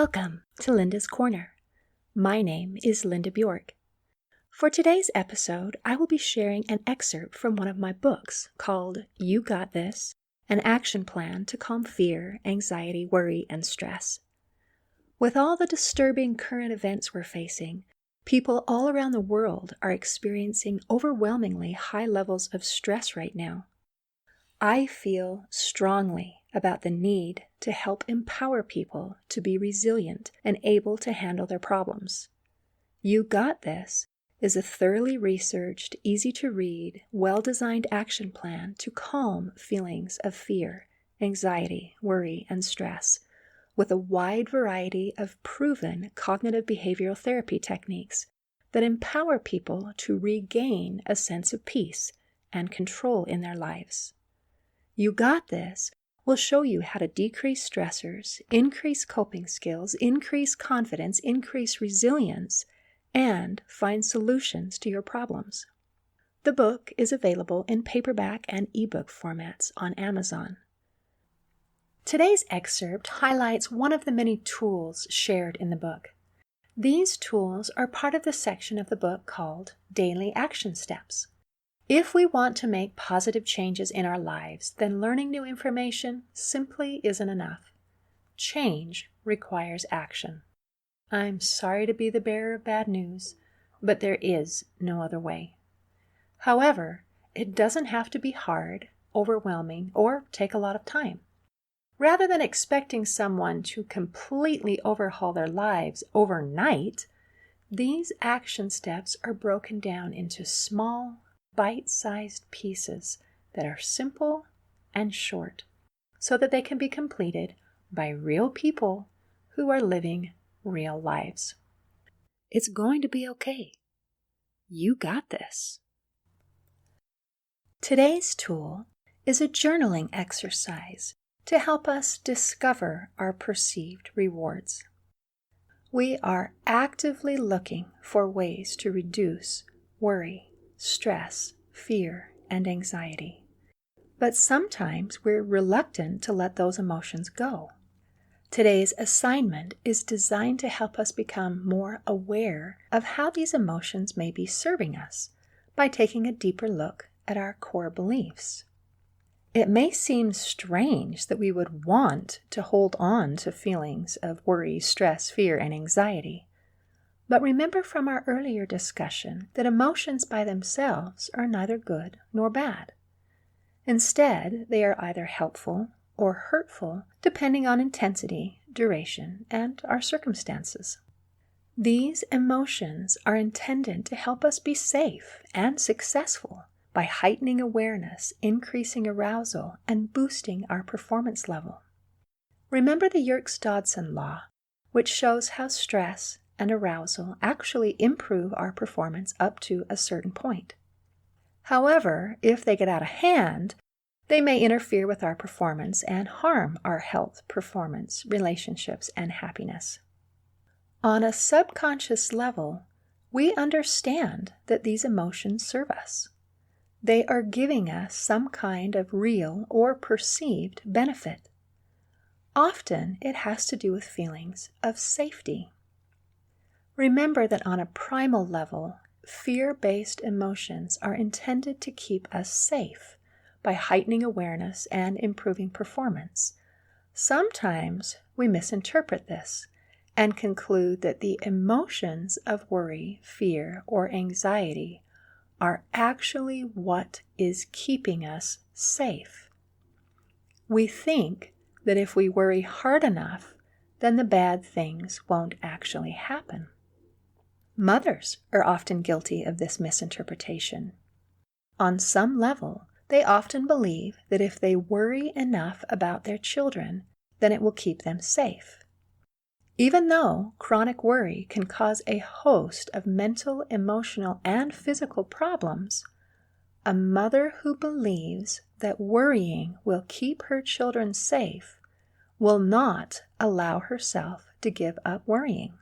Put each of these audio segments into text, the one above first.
Welcome to Linda's Corner. My name is Linda Bjork. For today's episode, I will be sharing an excerpt from one of my books called You Got This, An Action Plan to Calm Fear, Anxiety, Worry, and Stress. With all the disturbing current events we're facing, people all around the world are experiencing overwhelmingly high levels of stress right now. I feel strongly about the need to help empower people to be resilient and able to handle their problems. You Got This is a thoroughly researched, easy-to-read, well-designed action plan to calm feelings of fear, anxiety, worry, and stress, with a wide variety of proven cognitive behavioral therapy techniques that empower people to regain a sense of peace and control in their lives. You Got This will show you how to decrease stressors, increase coping skills, increase confidence, increase resilience, and find solutions to your problems. The book is available in paperback and ebook formats on Amazon. Today's excerpt highlights one of the many tools shared in the book. These tools are part of the section of the book called Daily Action Steps. If we want to make positive changes in our lives, then learning new information simply isn't enough. Change requires action. I'm sorry to be the bearer of bad news, but there is no other way. However, it doesn't have to be hard, overwhelming, or take a lot of time. Rather than expecting someone to completely overhaul their lives overnight, these action steps are broken down into small, bite-sized pieces that are simple and short, so that they can be completed by real people who are living real lives. It's going to be okay. You got this. Today's tool is a journaling exercise to help us discover our perceived rewards. We are actively looking for ways to reduce worry, stress, fear, and anxiety. But sometimes we're reluctant to let those emotions go. Today's assignment is designed to help us become more aware of how these emotions may be serving us by taking a deeper look at our core beliefs. It may seem strange that we would want to hold on to feelings of worry, stress, fear, and anxiety. But remember from our earlier discussion that emotions by themselves are neither good nor bad. Instead, they are either helpful or hurtful depending on intensity, duration, and our circumstances. These emotions are intended to help us be safe and successful by heightening awareness, increasing arousal, and boosting our performance level. Remember the Yerkes-Dodson law, which shows how stress and arousal actually improve our performance up to a certain point. However, if they get out of hand, they may interfere with our performance and harm our health, performance, relationships, and happiness. On a subconscious level, we understand that these emotions serve us. They are giving us some kind of real or perceived benefit. Often it has to do with feelings of safety. Remember that on a primal level, fear-based emotions are intended to keep us safe by heightening awareness and improving performance. Sometimes we misinterpret this and conclude that the emotions of worry, fear, or anxiety are actually what is keeping us safe. We think that if we worry hard enough, then the bad things won't actually happen. Mothers are often guilty of this misinterpretation. On some level, they often believe that if they worry enough about their children, then it will keep them safe. Even though chronic worry can cause a host of mental, emotional, and physical problems, a mother who believes that worrying will keep her children safe will not allow herself to give up worrying.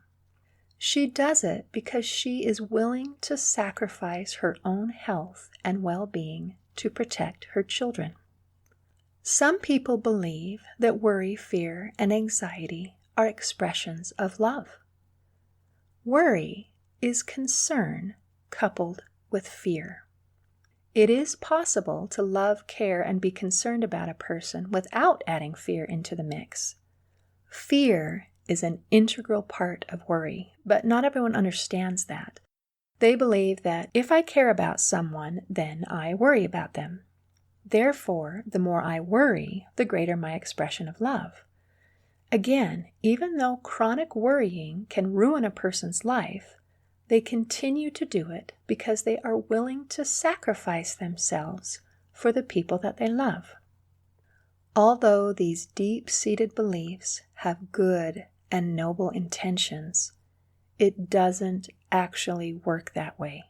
She does it because she is willing to sacrifice her own health and well-being to protect her children. Some people believe that worry, fear, and anxiety are expressions of love. Worry is concern coupled with fear. It is possible to love, care, and be concerned about a person without adding fear into the mix. Fear is an integral part of worry, but not everyone understands that. They believe that if I care about someone, then I worry about them. Therefore, the more I worry, the greater my expression of love. Again, even though chronic worrying can ruin a person's life, they continue to do it because they are willing to sacrifice themselves for the people that they love. Although these deep-seated beliefs have good and noble intentions, it doesn't actually work that way.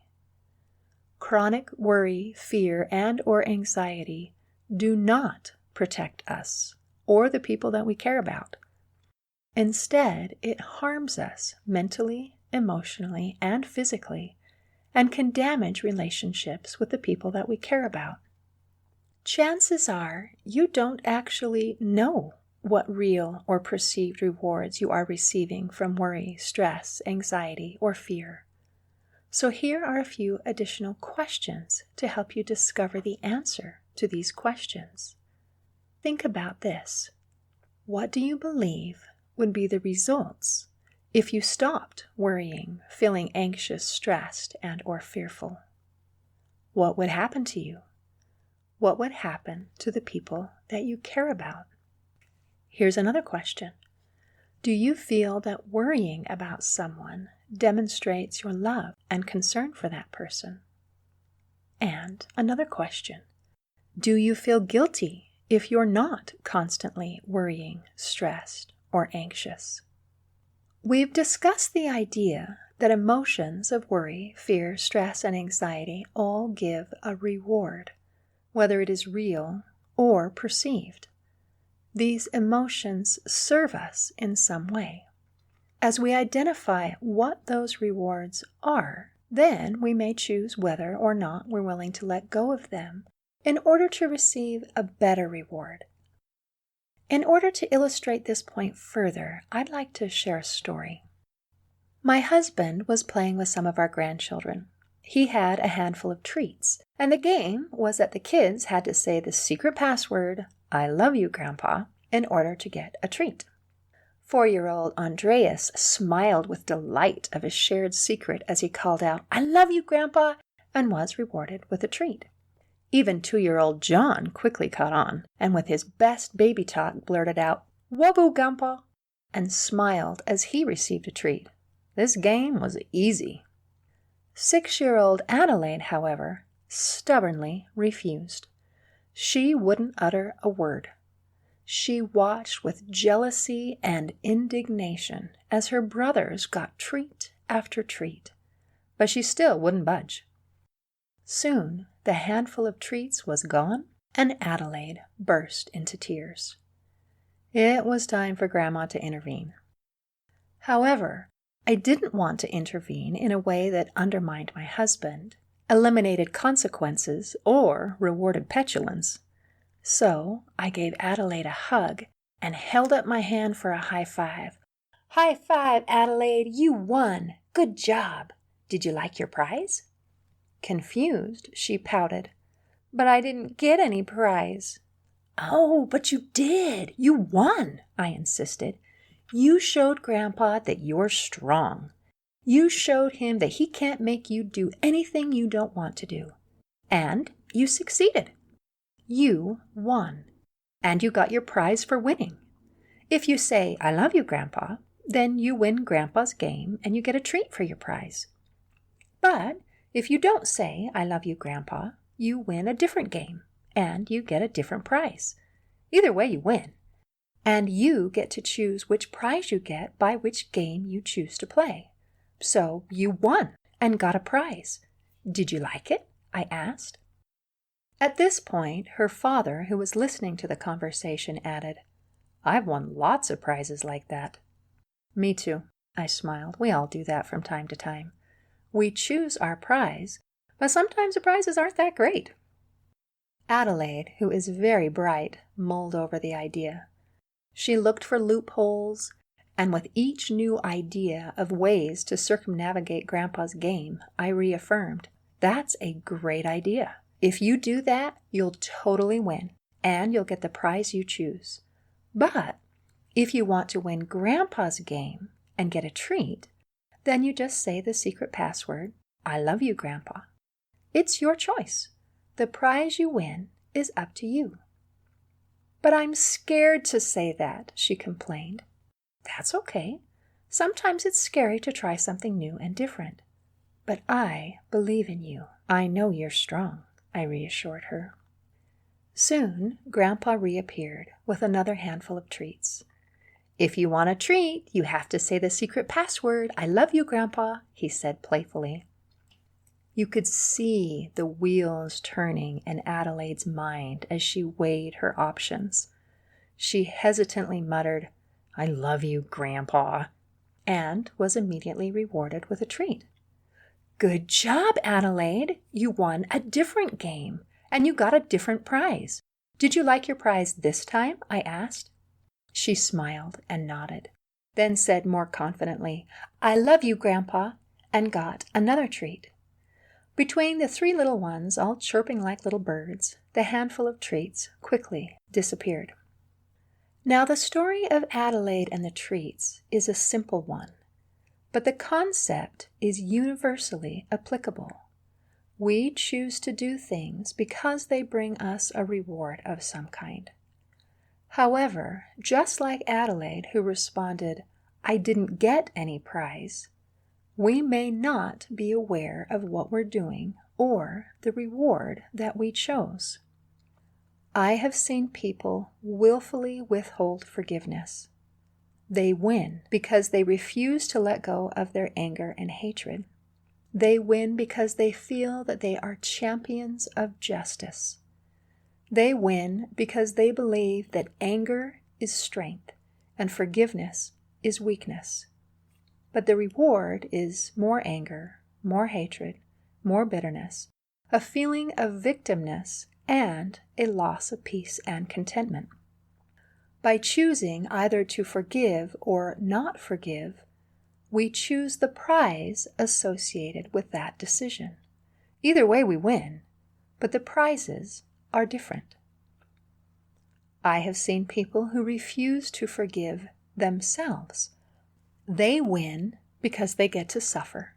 Chronic worry, fear, and/or anxiety do not protect us or the people that we care about. Instead, it harms us mentally, emotionally, and physically, and can damage relationships with the people that we care about. Chances are you don't actually know what real or perceived rewards you are receiving from worry, stress, anxiety, or fear. So here are a few additional questions to help you discover the answer to these questions. Think about this. What do you believe would be the results if you stopped worrying, feeling anxious, stressed, and/or fearful? What would happen to you? What would happen to the people that you care about? Here's another question. Do you feel that worrying about someone demonstrates your love and concern for that person? And another question. Do you feel guilty if you're not constantly worrying, stressed, or anxious? We've discussed the idea that emotions of worry, fear, stress, and anxiety all give a reward, whether it is real or perceived. These emotions serve us in some way. As we identify what those rewards are, then we may choose whether or not we're willing to let go of them in order to receive a better reward. In order to illustrate this point further, I'd like to share a story. My husband was playing with some of our grandchildren. He had a handful of treats, and the game was that the kids had to say the secret password, "I love you, Grandpa," in order to get a treat. 4-year-old Andreas smiled with delight of his shared secret as he called out, "I love you, Grandpa," and was rewarded with a treat. Even 2-year-old John quickly caught on, and with his best baby talk blurted out, "Waboo, Grandpa," and smiled as he received a treat. This game was easy. 6-year-old Adelaide, however, stubbornly refused. She wouldn't utter a word. She watched with jealousy and indignation as her brothers got treat after treat, but she still wouldn't budge. Soon the handful of treats was gone, and Adelaide burst into tears. It was time for Grandma to intervene. However, I didn't want to intervene in a way that undermined my husband, eliminated consequences, or rewarded petulance. So I gave Adelaide a hug and held up my hand for a high five. "High five, Adelaide! You won! Good job! Did you like your prize?" Confused, she pouted, "But I didn't get any prize." "Oh, but you did! You won!" I insisted. "You showed Grandpa that you're strong. You showed him that he can't make you do anything you don't want to do. And you succeeded. You won. And you got your prize for winning. If you say, 'I love you, Grandpa,' then you win Grandpa's game and you get a treat for your prize. But if you don't say, 'I love you, Grandpa,' you win a different game and you get a different prize. Either way, you win. And you get to choose which prize you get by which game you choose to play. So you won and got a prize. Did you like it?" I asked. At this point, her father, who was listening to the conversation, added, "I've won lots of prizes like that." "Me too," I smiled. "We all do that from time to time. We choose our prize, but sometimes the prizes aren't that great." Adelaide, who is very bright, mulled over the idea. She looked for loopholes And with each new idea of ways to circumnavigate Grandpa's game, I reaffirmed, that's a great idea. If you do that, you'll totally win, and you'll get the prize you choose. But if you want to win Grandpa's game and get a treat, then you just say the secret password, I love you, Grandpa. It's your choice. The prize you win is up to you. But I'm scared to say that, she complained. That's okay. Sometimes it's scary to try something new and different. But I believe in you. I know you're strong, I reassured her. Soon, Grandpa reappeared with another handful of treats. If you want a treat, you have to say the secret password, I love you, Grandpa, he said playfully. You could see the wheels turning in Adelaide's mind as she weighed her options. She hesitantly muttered, I love you, Grandpa, and was immediately rewarded with a treat. Good job, Adelaide! You won a different game, and you got a different prize. Did you like your prize this time? I asked. She smiled and nodded, then said more confidently, I love you, Grandpa, and got another treat. Between the three little ones, all chirping like little birds, the handful of treats quickly disappeared. Now, the story of Adelaide and the treats is a simple one, but the concept is universally applicable. We choose to do things because they bring us a reward of some kind. However, just like Adelaide, who responded, I didn't get any prize, we may not be aware of what we're doing or the reward that we chose. I have seen people willfully withhold forgiveness. They win because they refuse to let go of their anger and hatred. They win because they feel that they are champions of justice. They win because they believe that anger is strength and forgiveness is weakness. But the reward is more anger, more hatred, more bitterness, a feeling of victimness, and a loss of peace and contentment. By choosing either to forgive or not forgive, we choose the prize associated with that decision. Either way we win, but the prizes are different. I have seen people who refuse to forgive themselves. They win because they get to suffer,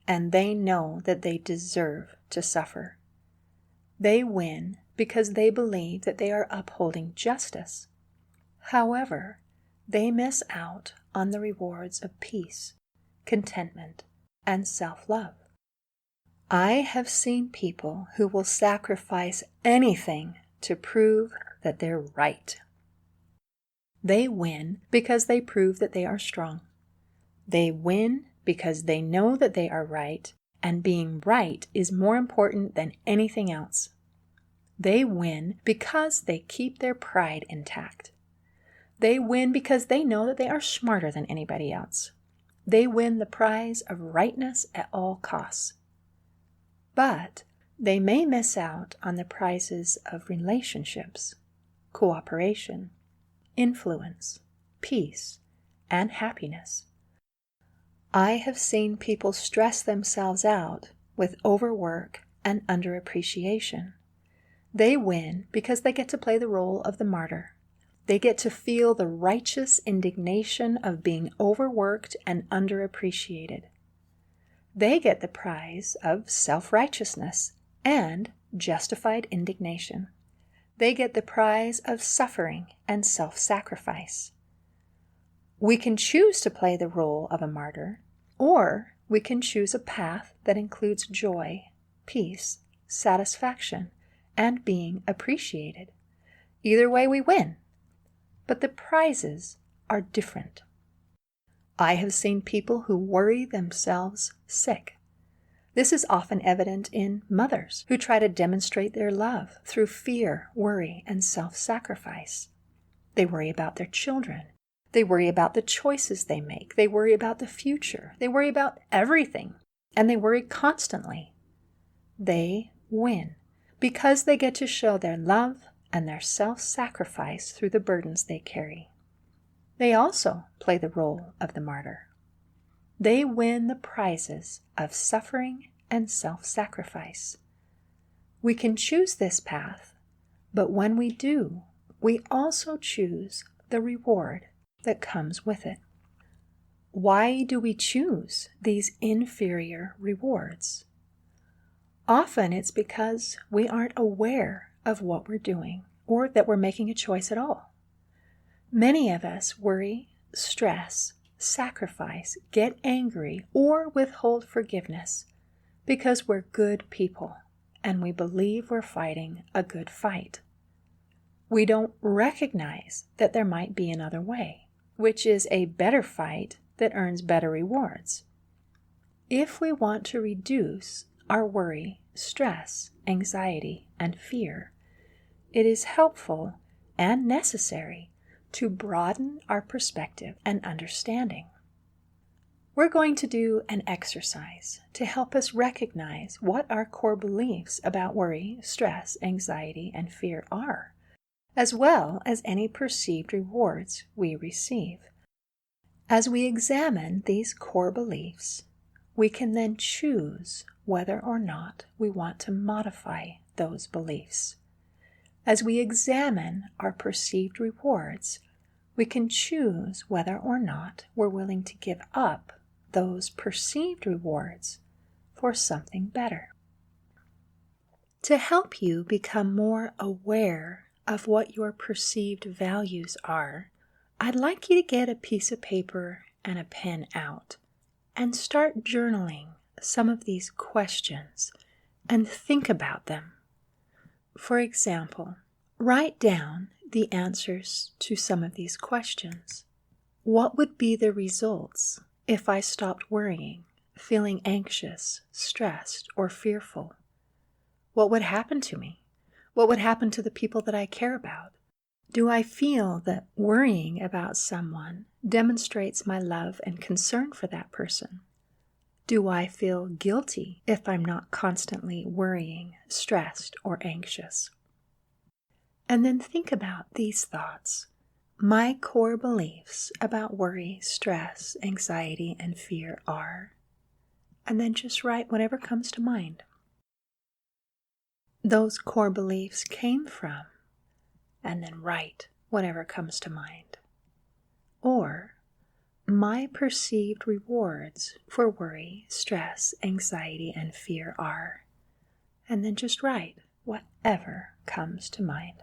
and they know that they deserve to suffer. They win because they believe that they are upholding justice. However, they miss out on the rewards of peace, contentment, and self-love. I have seen people who will sacrifice anything to prove that they're right. They win because they prove that they are strong. They win because they know that they are right, and being right is more important than anything else. They win because they keep their pride intact. They win because they know that they are smarter than anybody else. They win the prize of rightness at all costs. But they may miss out on the prizes of relationships, cooperation, influence, peace, and happiness. I have seen people stress themselves out with overwork and underappreciation. They win because they get to play the role of the martyr. They get to feel the righteous indignation of being overworked and underappreciated. They get the prize of self-righteousness and justified indignation. They get the prize of suffering and self-sacrifice. We can choose to play the role of a martyr, or we can choose a path that includes joy, peace, satisfaction, and being appreciated. Either way we win, but the prizes are different. I have seen people who worry themselves sick. This is often evident in mothers who try to demonstrate their love through fear, worry, and self-sacrifice. They worry about their children. They worry about the choices they make. They worry about the future. They worry about everything, and they worry constantly. They win because they get to show their love and their self-sacrifice through the burdens they carry. They also play the role of the martyr. They win the prizes of suffering and self-sacrifice. We can choose this path, but when we do, we also choose the reward that comes with it. Why do we choose these inferior rewards? Often it's because we aren't aware of what we're doing or that we're making a choice at all. Many of us worry, stress, sacrifice, get angry, or withhold forgiveness because we're good people and we believe we're fighting a good fight. We don't recognize that there might be another way, which is a better fight that earns better rewards. If we want to reduce our worry, stress, anxiety, and fear, it is helpful and necessary to broaden our perspective and understanding. We're going to do an exercise to help us recognize what our core beliefs about worry, stress, anxiety, and fear are, as well as any perceived rewards we receive. As we examine these core beliefs, we can then choose whether or not we want to modify those beliefs. As we examine our perceived rewards, we can choose whether or not we're willing to give up those perceived rewards for something better. To help you become more aware of what your perceived values are, I'd like you to get a piece of paper and a pen out and start journaling some of these questions and think about them. For example, write down the answers to some of these questions. What would be the results if I stopped worrying, feeling anxious, stressed, or fearful? What would happen to me? What would happen to the people that I care about? Do I feel that worrying about someone demonstrates my love and concern for that person? Do I feel guilty if I'm not constantly worrying, stressed, or anxious? And then think about these thoughts. My core beliefs about worry, stress, anxiety, and fear are, and then just write whatever comes to mind. Those core beliefs came from, and then write whatever comes to mind. Or, my perceived rewards for worry, stress, anxiety, and fear are, and then just write whatever comes to mind.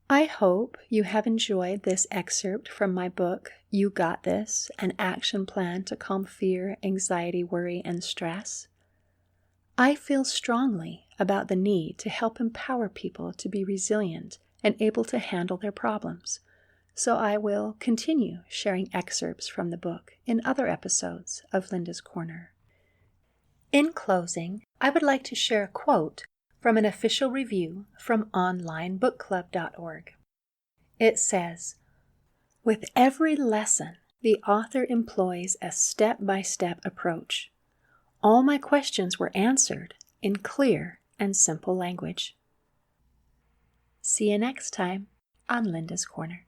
I hope you have enjoyed this excerpt from my book, You Got This, An Action Plan to Calm Fear, Anxiety, Worry, and Stress. I feel strongly about the need to help empower people to be resilient and able to handle their problems, so I will continue sharing excerpts from the book in other episodes of Linda's Corner. In closing, I would like to share a quote from an official review from onlinebookclub.org. It says, "With every lesson, the author employs a step-by-step approach. All my questions were answered in clear and simple language." See you next time on Linda's Corner.